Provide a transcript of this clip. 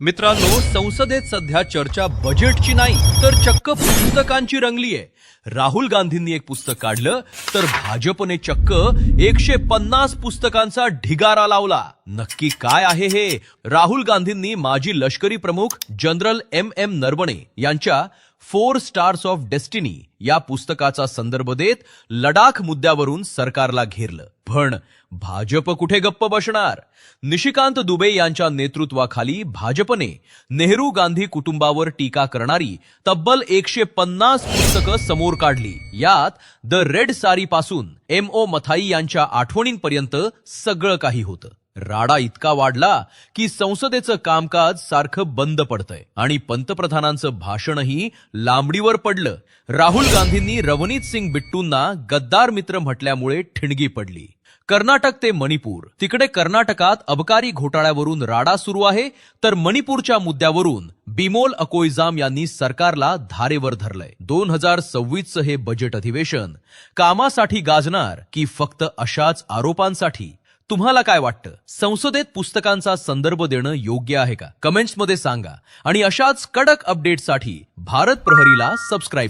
मित्रांनो, संसदेत सध्या चर्चा बजेटची नाही तर चक्क पुस्तकांची रंगलीय. राहुल गांधींनी एक पुस्तक काढलं तर भाजपने चक्क 150 पुस्तकांचा ढिगारा लावला. नक्की काय आहे हे? राहुल गांधींनी माजी लष्करी प्रमुख जनरल एम नरवणे यांच्या 4 स्टार्स ऑफ डेस्टिनी या पुस्तकाचा संदर्भ देत लडाख मुद्द्यावरून सरकारला घेरलं. पण भाजप कुठे गप्प बसणार? निशिकांत दुबे यांच्या नेतृत्वाखाली भाजपने नेहरू गांधी कुटुंबावर टीका करणारी तब्बल 150 पुस्तकं समोर काढली. यात द रेड सारी पासून MO मथाई यांच्या आठवणींपर्यंत सगळं काही होतं. राडा इतका वाढला की संसदेचं कामकाज सारखं बंद पडतंय आणि पंतप्रधानांचं भाषणही लांबणीवर पडलं. राहुल गांधींनी रवनीत सिंग बिट्टूंना गद्दार मित्र म्हटल्यामुळे ठिणगी पडली. कर्नाटक ते मणिपूर, तिकडे कर्नाटकात अबकारी घोटाळ्यावरून राडा सुरू आहे, तर मणिपूरच्या मुद्द्यावरून बिमोल अकोइजाम यांनी सरकारला धारेवर धरलंय. 2026चं हे बजेट अधिवेशन कामासाठी गाजणार की फक्त अशाच आरोपांसाठी? तुम्हाला काय वाटतं? संसदेत पुस्तकांचा संदर्भ देणं योग्य आहे का? कमेंट्समध्ये सांगा आणि अशाच कडक अपडेट्ससाठी भारत प्रहरीला सबस्क्राईब